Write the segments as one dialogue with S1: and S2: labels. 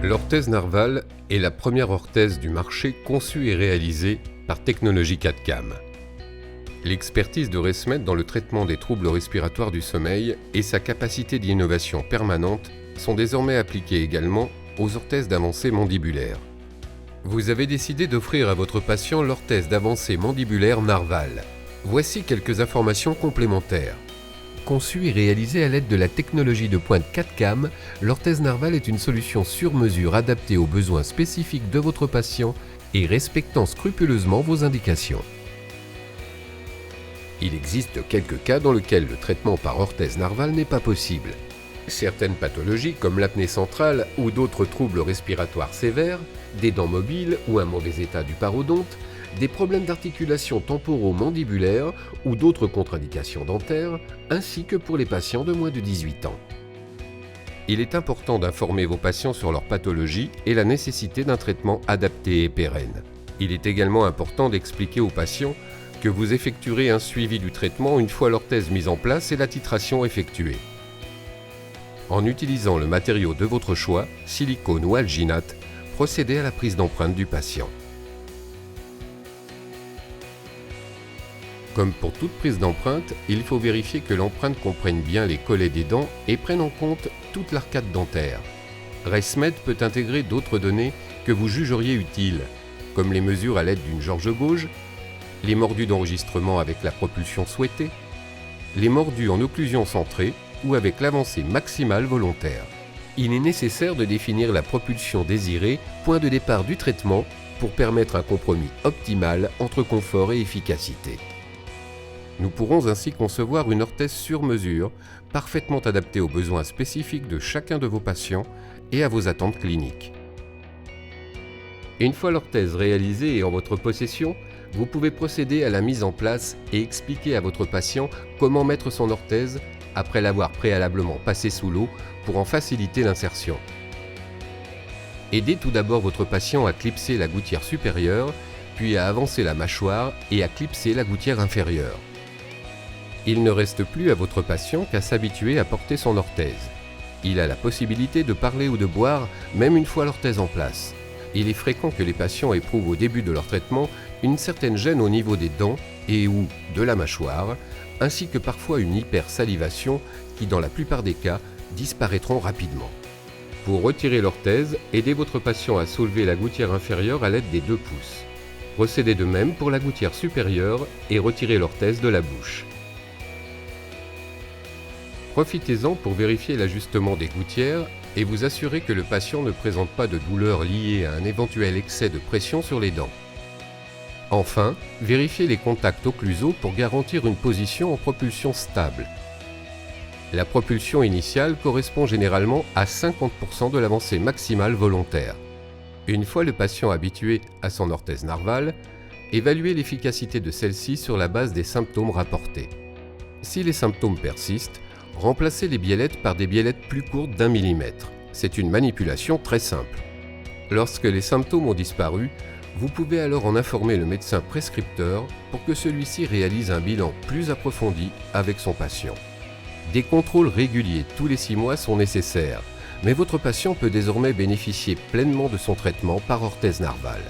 S1: L'orthèse Narval est la première orthèse du marché conçue et réalisée par Technologie 4CAM. L'expertise de ResMed dans le traitement des troubles respiratoires du sommeil et sa capacité d'innovation permanente sont désormais appliquées également aux orthèses d'avancée mandibulaire. Vous avez décidé d'offrir à votre patient l'orthèse d'avancée mandibulaire Narval. Voici quelques informations complémentaires. Conçue et réalisée à l'aide de la technologie de pointe 4CAM, l'orthèse Narval est une solution sur mesure adaptée aux besoins spécifiques de votre patient et respectant scrupuleusement vos indications. Il existe quelques cas dans lesquels le traitement par orthèse Narval n'est pas possible. Certaines pathologies comme l'apnée centrale ou d'autres troubles respiratoires sévères, des dents mobiles ou un mauvais état du parodonte, des problèmes d'articulation temporomandibulaire ou d'autres contre-indications dentaires, ainsi que pour les patients de moins de 18 ans. Il est important d'informer vos patients sur leur pathologie et la nécessité d'un traitement adapté et pérenne. Il est également important d'expliquer aux patients que vous effectuerez un suivi du traitement une fois l'orthèse mise en place et la titration effectuée. En utilisant le matériau de votre choix, silicone ou alginate, procédez à la prise d'empreinte du patient. Comme pour toute prise d'empreinte, il faut vérifier que l'empreinte comprenne bien les collets des dents et prenne en compte toute l'arcade dentaire. ResMed peut intégrer d'autres données que vous jugeriez utiles, comme les mesures à l'aide d'une George-Gauge, les mordus d'enregistrement avec la propulsion souhaitée, les mordus en occlusion centrée ou avec l'avancée maximale volontaire. Il est nécessaire de définir la propulsion désirée, point de départ du traitement, pour permettre un compromis optimal entre confort et efficacité. Nous pourrons ainsi concevoir une orthèse sur mesure, parfaitement adaptée aux besoins spécifiques de chacun de vos patients et à vos attentes cliniques. Une fois l'orthèse réalisée et en votre possession, vous pouvez procéder à la mise en place et expliquer à votre patient comment mettre son orthèse après l'avoir préalablement passée sous l'eau pour en faciliter l'insertion. Aidez tout d'abord votre patient à clipser la gouttière supérieure, puis à avancer la mâchoire et à clipser la gouttière inférieure. Il ne reste plus à votre patient qu'à s'habituer à porter son orthèse. Il a la possibilité de parler ou de boire même une fois l'orthèse en place. Il est fréquent que les patients éprouvent au début de leur traitement une certaine gêne au niveau des dents et ou de la mâchoire, ainsi que parfois une hypersalivation qui, dans la plupart des cas, disparaîtront rapidement. Pour retirer l'orthèse, aidez votre patient à soulever la gouttière inférieure à l'aide des 2 pouces. Procédez de même pour la gouttière supérieure et retirez l'orthèse de la bouche. Profitez-en pour vérifier l'ajustement des gouttières et vous assurer que le patient ne présente pas de douleur liée à un éventuel excès de pression sur les dents. Enfin, vérifiez les contacts occlusaux pour garantir une position en propulsion stable. La propulsion initiale correspond généralement à 50% de l'avancée maximale volontaire. Une fois le patient habitué à son orthèse Narval, évaluez l'efficacité de celle-ci sur la base des symptômes rapportés. Si les symptômes persistent, remplacez les biellettes par des biellettes plus courtes d'1 mm. C'est une manipulation très simple. Lorsque les symptômes ont disparu, vous pouvez alors en informer le médecin prescripteur pour que celui-ci réalise un bilan plus approfondi avec son patient. Des contrôles réguliers tous les 6 mois sont nécessaires, mais votre patient peut désormais bénéficier pleinement de son traitement par orthèse Narval.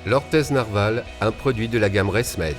S1: L'orthèse Narval, un produit de la gamme ResMed.